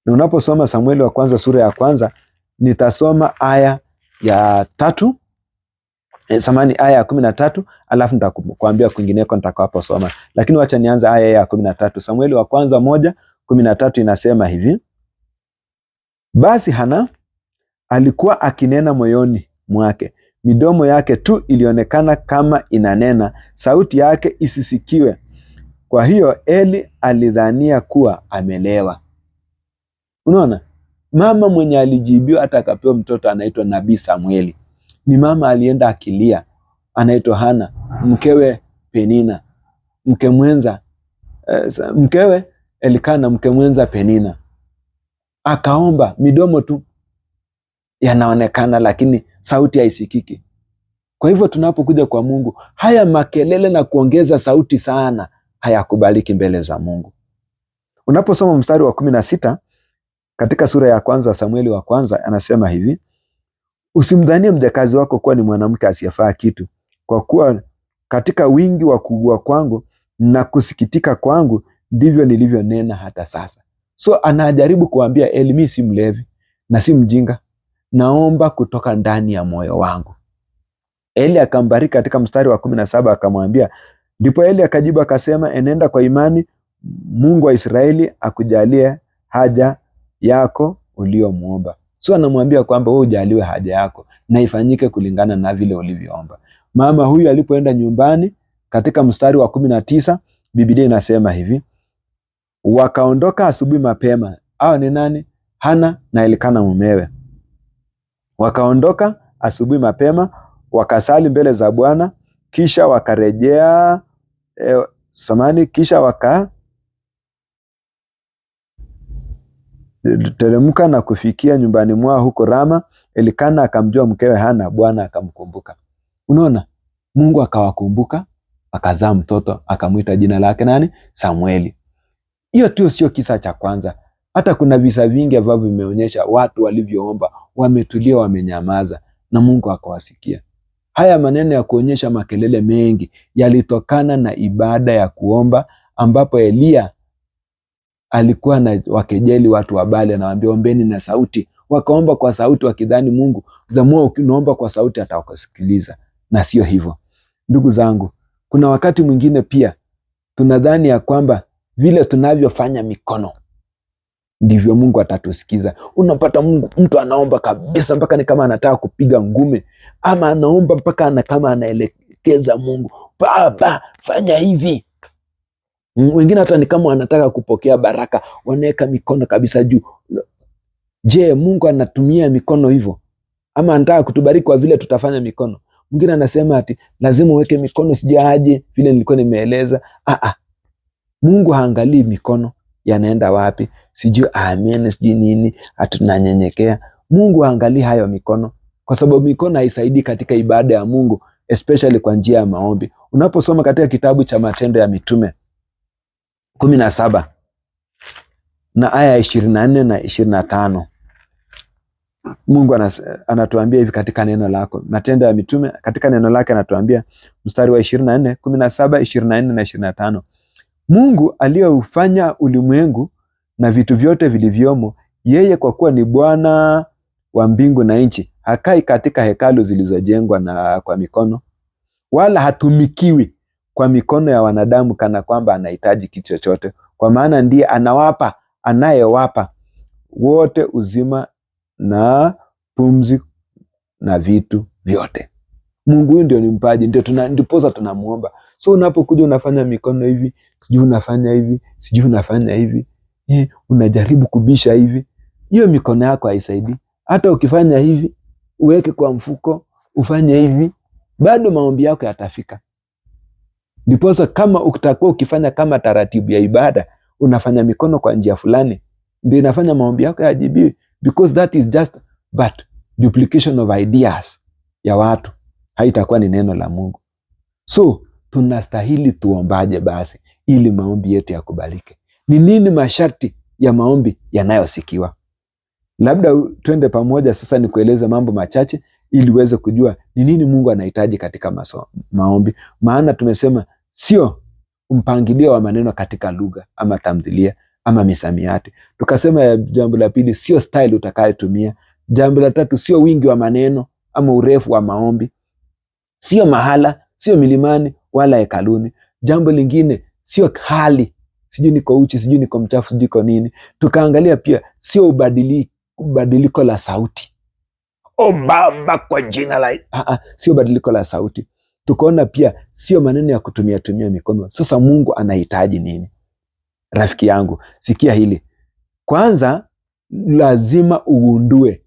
Na unaposoma Samueli wa kwanza sura ya kwanza, nitasoma aya ya 3, aya ya 13, alafu nitakuambia kwingineko nitakaposoma. Lakini wacha nianze aya ya 13. Samueli wa kwanza 1:13 inasema hivi: basi Hana alikuwa akinena moyoni mwake, midomo yake tu ilionekana kama inanena, sauti yake isisikiwe. Kwa hiyo Eli alidhania kuwa amelewa. Unaona, mama mwenye alijibiwa hata akapewa mtoto anaitwa Nabii Samueli ni mama alienda akilia, anaitwa Hana, mkewe Penina, mkewe Elikana, mke mwenza Penina. Akaomba, midomo tu yanaonekana lakini sauti haisikiki. Kwa hivyo tunapokuja kwa Mungu, haya makelele na kuongeza sauti sana hayakubaliki mbele za Mungu. Unaposoma mstari wa 16 katika sura ya kwanza Samueli wa kwanza, anasema hivi: usimdhanie mjakazi wako kuwa ni mwanamke asiyefaa kitu, kwa kuwa katika wingi wa kuugua kwangu na kusikitika kwangu ndivyo nilivyonena hata sasa. So anajaribu kuambia Eli, mimi si mlevi na si mjinga, naomba kutoka ndani ya moyo wangu. Eli akambariki katika mstari wa 17 akamwambia, ndipo Eli akajibu akasema, enenda kwa imani, Mungu wa Israeli akujalie haja yako uliomuomba. So anamwambia kwamba wewe ujaliwe haja yako na ifanyike kulingana na vile ulivyoomba. Mama huyu alipoenda nyumbani, katika mstari wa 19 Biblia inasema hivi: wakaondoka asubuhi mapema. Hao ni nani? Hana na Elikana mumewe. Wakaondoka asubuhi mapema, wakasali mbele za Bwana, kisha wakarejea kisha wakateremka na kufikia nyumbani mwao huko Rama. Elikana akamjua mkewe Hana, Bwana akamkumbuka. Unaona, Mungu akawakumbuka, akazaa mtoto, akamwita jina lake nani? Samueli. Hiyo tu sio kisa cha kwanza. Hata kuna visa vingi ambavyo vimeonyesha watu walivyoomba, wametulia, wamenyamaza na Mungu akawasikia. Haya maneno ya kuonyesha makelele mengi yalitokana na ibada ya kuomba, ambapo Elia alikuwa na wakejeli watu wa Baali, anawaambia ombeni na sauti. Wakaomba kwa sauti wakidhani Mungu unaomba kwa sauti atakusikiliza, na sio hivyo. Ndugu zangu, kuna wakati mwingine pia tunadhani ya kwamba vile tunavyofanya mikono ndivyo Mungu atatusikiza. Unapata mtu anaomba kabisa mpaka ni kama anataka kupiga ngumi, ama anaomba mpaka kama anaelekeza Mungu, Baba fanya hivi. Wengine hata ni kama anataka kupokea baraka, wanaweka mikono kabisa juu. Je, Mungu anatumia mikono hivyo? Ama anataka kutubariki kwa vile tutafanya mikono? Mwingine anasema ati lazima uweke mikono sijaje vile nilikuwa nimeeleza. Mungu haangalii mikono yanaenda wapi, sijui amen, sijui nini, hatunanyenyekea. Mungu haangalii hayo mikono, kwa sababu mikono haisaidii katika ibada ya Mungu, especially kwa njia ya maombi. Unaposoma katika kitabu cha Matendo ya Mitume 17 na aya 24 na 25, Mungu anatuambia hivi katika neno lako. Matendo ya Mitume katika neno lake anatuambia mstari wa 24, 17, 24 na 25: Mungu aliyeufanya ulimwengu na vitu vyote vilivyomo, yeye kwa kuwa ni Bwana wa mbingu na nchi, hakai katika hekalu zilizojengwa na kwa mikono, wala hatumikiwi kwa mikono ya wanadamu kana kwamba anahitaji kitu chochote, kwa maana ndiye anayewapa wote uzima na pumzi na vitu vyote. Mungu huyu ndio ni mpaji, ndiposa tunamuomba. So unapokuja unafanya mikono hivi, sijui unafanya hivi, sijui unafanya hivi, unajaribu kubisha hivi, hiyo mikono yako haisaidii. Hata ukifanya hivi, uweke kwa mfuko, ufanye hivi, bado maombi yako yatafika. Ndiposa kama utakuwa ukifanya kama taratibu ya ibada, unafanya mikono kwa njia fulani, ndio inafanya maombi yako yajibiwe, because that is just but duplication of ideas ya watu, haitakuwa ni neno la Mungu. So tunastahili tuombaje basi ili maombi yetu yakubalike? Ni nini masharti ya maombi yanayosikiwa? Labda twende pamoja sasa nikueleze mambo machache ili uweze kujua ni nini Mungu anahitaji katika maombi. Maana tumesema sio mpangilio wa maneno katika lugha ama tamthilia ama misamiati. Tukasema jambo la pili, sio style utakayotumia. Jambo la tatu, sio wingi wa maneno ama urefu wa maombi. Sio mahala, sio milimani wala hekaluni. Jambo lingine, sio hali, sijui niko uchi, sijui niko mchafu, sijui niko nini. Tukaangalia pia sio badiliko la sauti. Oh Baba kwa jina la sio badiliko la sauti. Tukaona pia sio maneno ya kutumia mikono. Sasa Mungu anahitaji nini? Rafiki yangu, sikia hili. Kwanza lazima ugundue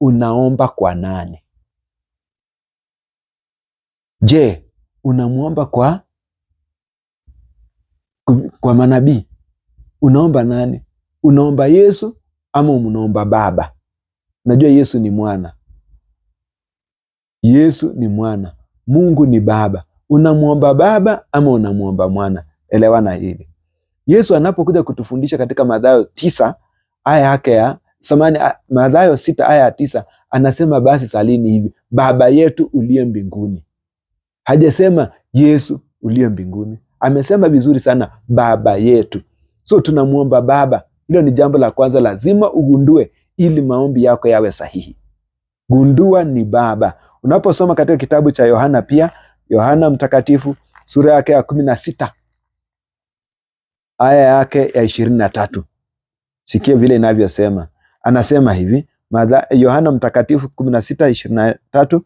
unaomba kwa nani. Je, unamuomba kwa manabii? Unaomba nani? Unaomba Yesu ama unaomba Baba? Najua Yesu ni mwana. Yesu ni mwana. Mungu ni Baba. Unamuomba Baba ama unamuomba mwana? Elewana hili. Yesu anapokuja kutufundisha katika Mathayo 9 aya yake ya Mathayo 6 aya ya 9, anasema basi salini hivi: Baba yetu uliye mbinguni. Hajasema Yesu uliye mbinguni. Amesema vizuri sana Baba yetu. So tunamuomba Baba. Hilo ni jambo la kwanza lazima ugundue ili maombi yako yawe sahihi. Gundua ni Baba. Unaposoma katika kitabu cha Yohana pia, Yohana mtakatifu sura yake ya 16 aya yake ya 23. Sikia vile inavyosema. Anasema hivi, Yohana mtakatifu 16:23,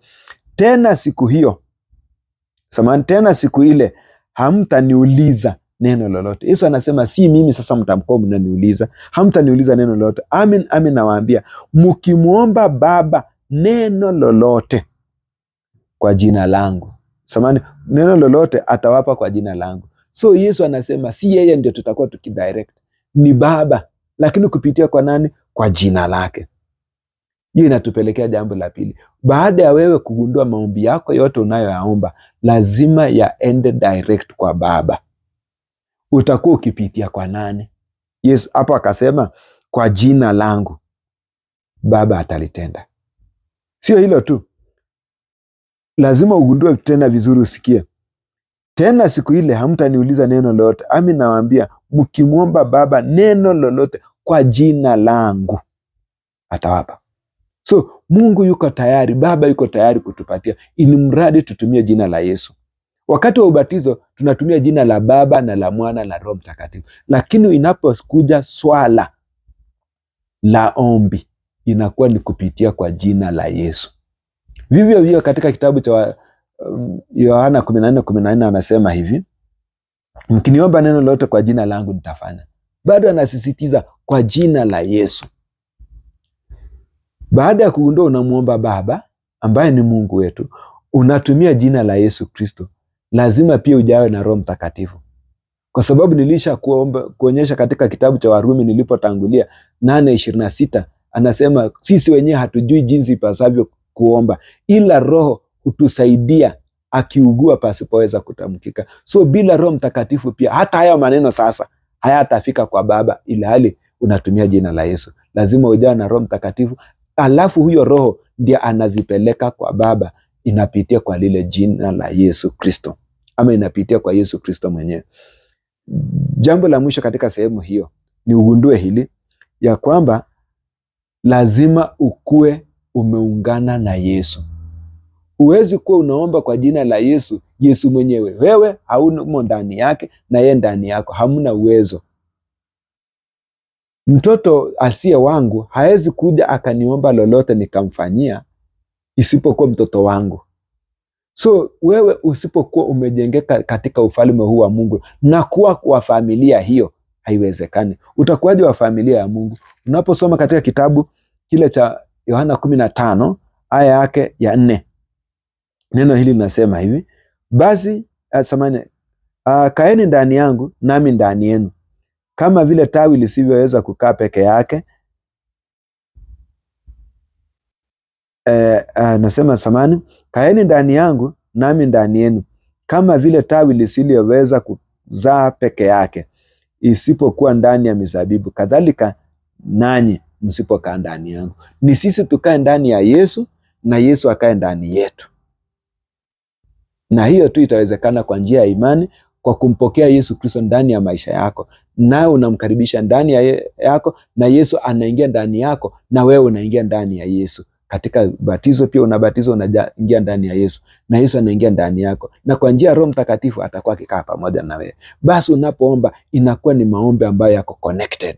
tena siku ile hamtaniuliza neno lolote. Yesu anasema si mimi sasa mtamkuwa mnaniuliza, hamtaniuliza neno lolote. Amin, amin nawaambia, mkimuomba Baba neno lolote kwa jina langu. Neno lolote atawapa kwa jina langu. So Yesu anasema si yeye ndio tutakuwa tukidirect, ni Baba, lakini kupitia kwa nani? Kwa jina lake. Hiyo inatupelekea jambo la pili. Baada ya wewe kugundua maombi yako yote unayoyaomba lazima yaende direct kwa Baba, utakuwa ukipitia kwa nani? Yesu hapo akasema kwa jina langu, Baba atalitenda. Sio hilo tu, lazima ugundue tena vizuri, usikie tena siku ile hamtaniuliza neno lolote. Amin nawaambia, mkimuomba Baba neno lolote kwa jina langu atawapa. So Mungu yuko tayari, Baba yuko tayari kutupatia, ili mradi tutumie jina la Yesu. Wakati wa ubatizo tunatumia jina la Baba na la Mwana na Roho Mtakatifu, lakini inapokuja swala la ombi inakuwa ni kupitia kwa jina la Yesu. Vivyo hivyo katika kitabu cha Yohana 14:14 anasema hivi, mkiniomba neno lolote kwa jina langu nitafanya. Bado anasisitiza kwa jina la Yesu. Baada ya kugundua unamuomba Baba ambaye ni Mungu wetu, unatumia jina la Yesu Kristo, lazima pia ujawe na Roho Mtakatifu. Kwa sababu nilisha kuonyesha katika kitabu cha Warumi nilipotangulia 8:26, anasema sisi wenyewe hatujui jinsi ipasavyo kuomba, ila Roho hutusaidia akiugua pasipoweza kutamkika. So bila Roho Mtakatifu pia hata haya maneno sasa hayatafika kwa Baba, ila hali unatumia jina la Yesu. Lazima ujawe na Roho Mtakatifu, alafu huyo Roho ndiye anazipeleka kwa Baba, inapitia kwa lile jina la Yesu Kristo, ama inapitia kwa Yesu Kristo mwenyewe. Jambo la mwisho katika sehemu hiyo ni ugundue hili ya kwamba lazima ukue umeungana na Yesu. Huwezi kuwa unaomba kwa jina la Yesu, Yesu mwenyewe wewe haumo ndani yake na yeye ndani yako, hamna uwezo. Mtoto asiye wangu hawezi kuja akaniomba lolote nikamfanyia isipokuwa mtoto wangu. So wewe usipokuwa umejengeka katika ufalme huu wa Mungu na kuwa kwa familia hiyo, haiwezekani. Utakuwaje wa familia ya Mungu? Unaposoma katika kitabu kile cha Yohana 15 aya yake ya 4, neno hili linasema hivi, basi Kaeni ndani yangu nami ndani yenu, kama vile tawi lisivyoweza kukaa peke yake. Nasema samani, kaeni ndani yangu nami ndani yenu, kama vile tawi lisiloweza kuzaa peke yake isipokuwa ndani ya mizabibu, kadhalika nanyi msipokaa ndani yangu. Ni sisi tukae ndani ya Yesu na Yesu akae ndani yetu, na hiyo tu itawezekana kwa njia ya imani, kwa kumpokea Yesu Kristo ndani ya maisha yako, nawe unamkaribisha ndani yako, na Yesu anaingia ndani yako, na wewe unaingia ndani ya Yesu. Katika batizo pia unabatizwa, unaingia ndani ya Yesu, na Yesu anaingia ndani yako, na kwa njia ya Roho Mtakatifu atakuwa akikaa pamoja na wewe. Basi unapoomba inakuwa ni maombi ambayo yako connected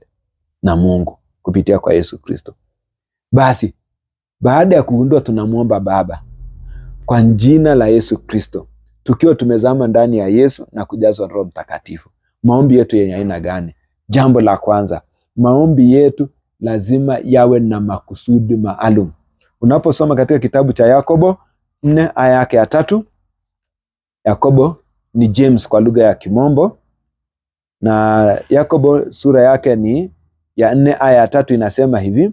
na Mungu kupitia kwa Yesu Kristo. Basi baada ya kugundua tunamwomba Baba kwa jina la Yesu Kristo, tukiwa tumezama ndani ya Yesu na kujazwa Roho Mtakatifu, maombi yetu yenye aina gani? Jambo la kwanza, maombi yetu lazima yawe na makusudi maalum. Unaposoma katika kitabu cha Yakobo 4 aya yake ya 3, Yakobo ni James kwa lugha ya Kimombo, na Yakobo sura yake ni ya 4 aya ya 3 inasema hivi: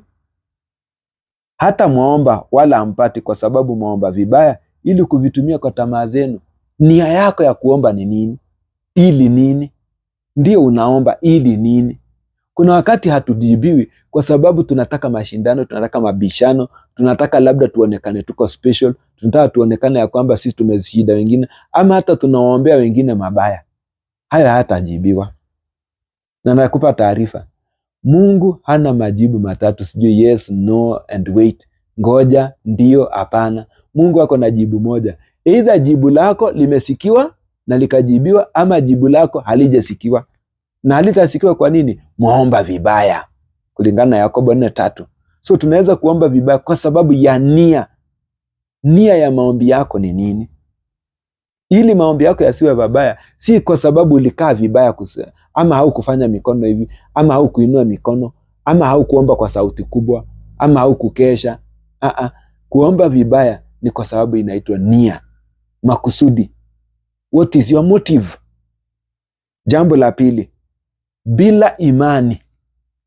hata mwaomba wala hampati, kwa sababu mwaomba vibaya ili kuvitumia kwa tamaa zenu. Nia yako ya kuomba ni nini? Ili nini? Ndio unaomba ili nini? Kuna wakati hatujibiwi kwa sababu tunataka mashindano, tunataka mabishano, tunataka labda tuonekane tuko special, tunataka tuonekane ya kwamba sisi tumezishinda wengine, ama hata tunawaombea wengine mabaya. Haya hatajibiwa. Na nakupa taarifa, Mungu hana majibu matatu, sijui yes, no and wait, ngoja, ndio, hapana. Mungu ako na jibu moja. Either jibu lako limesikiwa na likajibiwa, ama jibu lako halijasikiwa na halitasikiwa. Kwa nini? Mwaomba vibaya, kulingana na Yakobo 4:3. So tunaweza kuomba vibaya kwa sababu ya nia. Nia ya maombi yako ni nini? Ili maombi yako yasiwe mabaya, si kwa sababu ulikaa vibaya ama haukufanya mikono hivi, ama haukuinua mikono, ama haukuomba kwa sauti kubwa, ama haukukesha. Kuomba vibaya ni kwa sababu inaitwa nia, makusudi. What is your motive? Jambo la pili, bila imani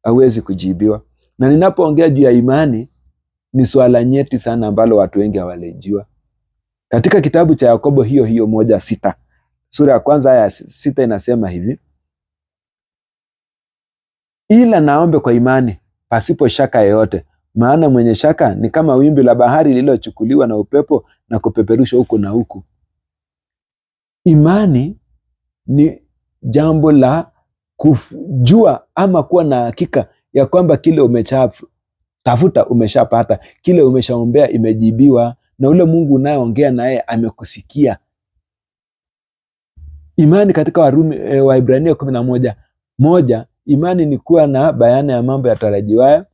hauwezi kujibiwa. Na ninapoongea juu ya imani, ni swala nyeti sana ambalo watu wengi hawalijua. Katika kitabu cha Yakobo hiyo 1:6, sura ya kwanza aya 6 inasema hivi: ila naombe kwa imani pasipo shaka yoyote, maana mwenye shaka ni kama wimbi la bahari lililochukuliwa na upepo na kupeperushwa huku na huku. Imani ni jambo la kujua ama kuwa na hakika ya kwamba kile umeshatafuta umeshapata, kile umeshaombea imejibiwa, na ule Mungu unayeongea naye amekusikia. Imani katika Waebrania 11:1, imani ni kuwa na bayana ya mambo yatarajiwayo,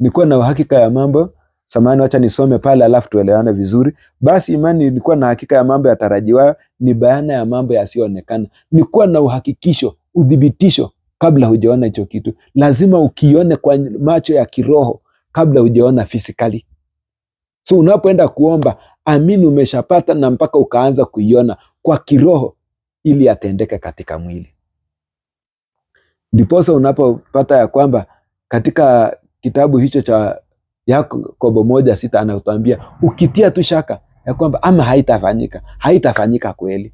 ni kuwa na uhakika ya mambo. Samahani, wacha nisome pale alafu tuelewane vizuri. Basi imani ni kuwa na hakika ya mambo yatarajiwayo, ni bayana ya mambo yasiyoonekana. Ni kuwa na uhakikisho, udhibitisho kabla hujaona hicho kitu. Lazima ukione kwa macho ya kiroho kabla hujaona physically. So unapoenda kuomba, amini umeshapata na mpaka ukaanza kuiona kwa kiroho ili atendeke katika mwili. Ndiposa unapopata ya kwamba katika kitabu hicho cha Yakobo 1:6 anatuambia ukitia tu shaka ya kwamba ama haitafanyika kweli.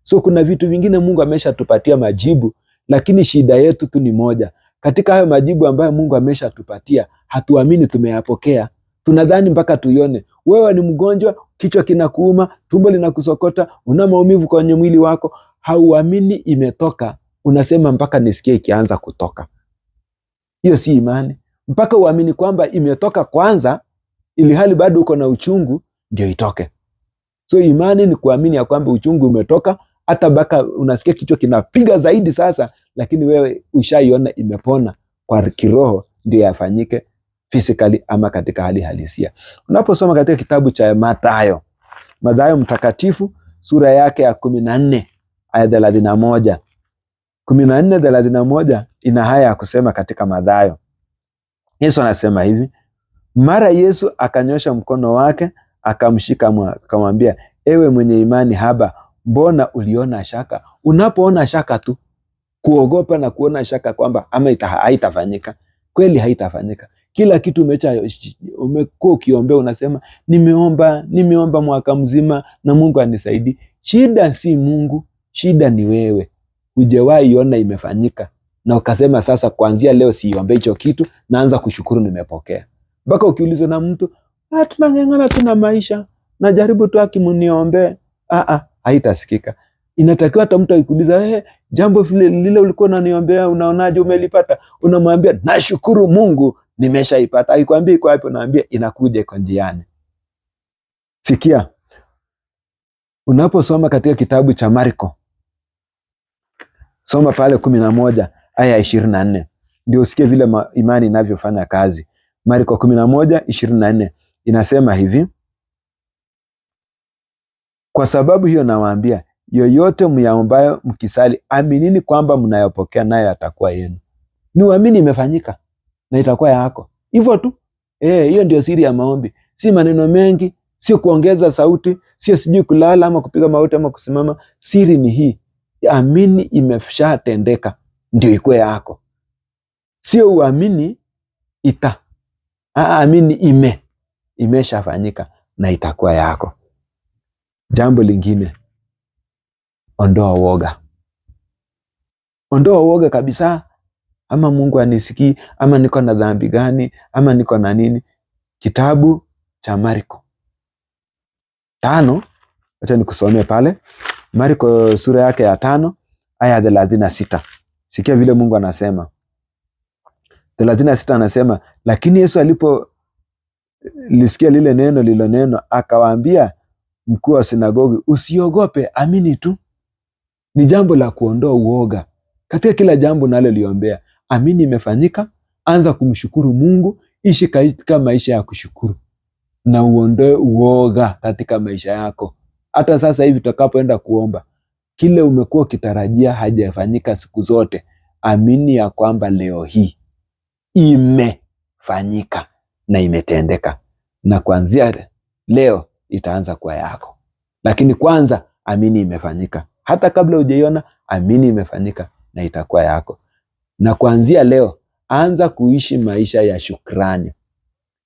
So kuna vitu vingine Mungu ameshatupatia majibu, lakini shida yetu tu ni moja. Katika hayo majibu ambayo Mungu ameshatupatia, hatuamini tumeyapokea. Tunadhani mpaka tuione. Wewe ni mgonjwa, kichwa kinakuuma, tumbo linakusokota, una maumivu kwenye mwili wako, hauamini imetoka, unasema mpaka nisikie ikianza kutoka. Hiyo si imani. Mpaka uamini kwamba imetoka kwanza, ili hali bado uko na uchungu, ndio itoke. So imani ni kuamini ya kwamba uchungu umetoka, hata mpaka unasikia kichwa kinapiga zaidi sasa, lakini wewe ushaiona imepona kwa kiroho, ndio yafanyike physically ama katika hali halisia. Unaposoma katika kitabu cha Mathayo mtakatifu sura yake ya 14 aya 31. 14:31 ina haya ya kusema katika Mathayo. Yesu anasema hivi: mara Yesu akanyosha mkono wake akamshika, akamwambia, ewe mwenye imani haba, mbona uliona shaka? Unapoona shaka tu, kuogopa na kuona shaka kwamba ama haitafanyika, kweli haitafanyika. Kila kitu umekuwa ukiombea, unasema nimeomba mwaka mzima na Mungu anisaidii. Shida si Mungu, shida ni wewe. Hujawahi iona imefanyika na ukasema sasa kuanzia leo siombe hicho kitu, naanza kushukuru nimepokea. Mpaka ukiulizwa na mtu, tunang'ang'ana tu na maisha, najaribu tu akimuniombee, haitasikika. Inatakiwa hata mtu akikuuliza, jambo lile ulikuwa unaniombea unaonaje, umelipata? Unamwambia nashukuru Mungu nimeshaipata. Aikwambia iko wapi? Unaambia inakuja kwa njiani. Sikia, unaposoma katika kitabu cha Marko, soma pale 11 aya 24, ndio usikie vile imani inavyofanya kazi. Marko 11:24 inasema hivi: kwa sababu hiyo nawaambia, yoyote myaombayo mkisali, aminini kwamba mnayopokea nayo yatakuwa yenu. Ni uamini imefanyika na itakuwa yako. Hivyo tu. Hiyo ndio siri ya maombi. Si maneno mengi, sio kuongeza sauti, sio sijui kulala ama kupiga magoti ama kusimama. Siri ni hii: amini imeshatendeka ndio ikuwe yako. Sio uamini amini imeshafanyika na itakuwa yako. Jambo lingine, ondoa uoga. Ondoa uoga kabisa. Ama Mungu anisikii, ama niko na dhambi gani, ama niko na nini? Kitabu cha Marko 5, acha nikusomee pale. Marko sura yake ya 5 aya 36. Sikia vile Mungu anasema. 36 anasema, lakini Yesu alipolisikia lile neno lilonenwa, akawaambia mkuu wa sinagogi, usiogope, amini tu. Ni jambo la kuondoa uoga katika kila jambo naloliombea. Amini imefanyika, anza kumshukuru Mungu, ishi katika maisha ya kushukuru na uondoe uoga katika maisha yako. Hata sasa hivi tutakapoenda kuomba, kile umekuwa ukitarajia hajafanyika siku zote, amini ya kwamba leo hii imefanyika na imetendeka, na kuanzia leo itaanza kuwa yako. Lakini kwanza amini imefanyika. Hata kabla hujaiona, amini imefanyika na itakuwa yako. Na kuanzia leo anza kuishi maisha ya shukrani.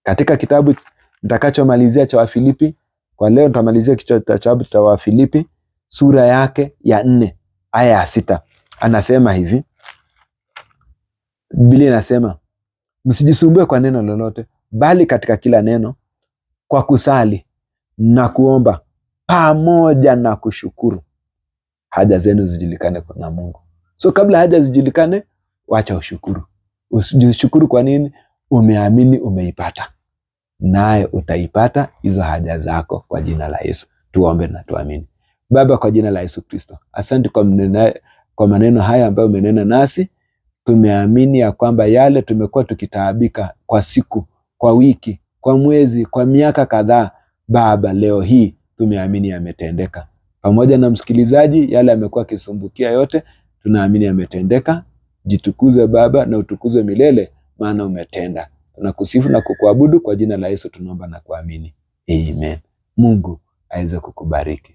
Katika kitabu nitakachomalizia cha Wafilipi, kwa leo nitamalizia kitabu cha Wafilipi sura yake ya 4 aya ya 6. Anasema hivi, Biblia inasema, msijisumbue kwa neno lolote, bali katika kila neno kwa kusali na kuomba pamoja na kushukuru haja zenu zijulikane na Mungu. So kabla haja zijulikane, wacha ushukuru. Ushukuru kwa nini? Umeamini umeipata, naye utaipata hizo haja zako kwa jina la Yesu. Tuombe na tuamini. Baba, kwa jina la Yesu Kristo, asante kwa maneno haya ambayo umenena nasi. Tumeamini ya kwamba yale tumekuwa tukitaabika kwa siku, kwa wiki, kwa mwezi, kwa miaka kadhaa, Baba, leo hii tumeamini yametendeka. Pamoja na msikilizaji, yale amekuwa akisumbukia yote, tunaamini yametendeka. Jitukuze Baba na utukuzwe milele, maana umetenda. Tunakusifu na kukuabudu kwa jina la Yesu tunaomba na kuamini. Amen. Mungu aweze kukubariki.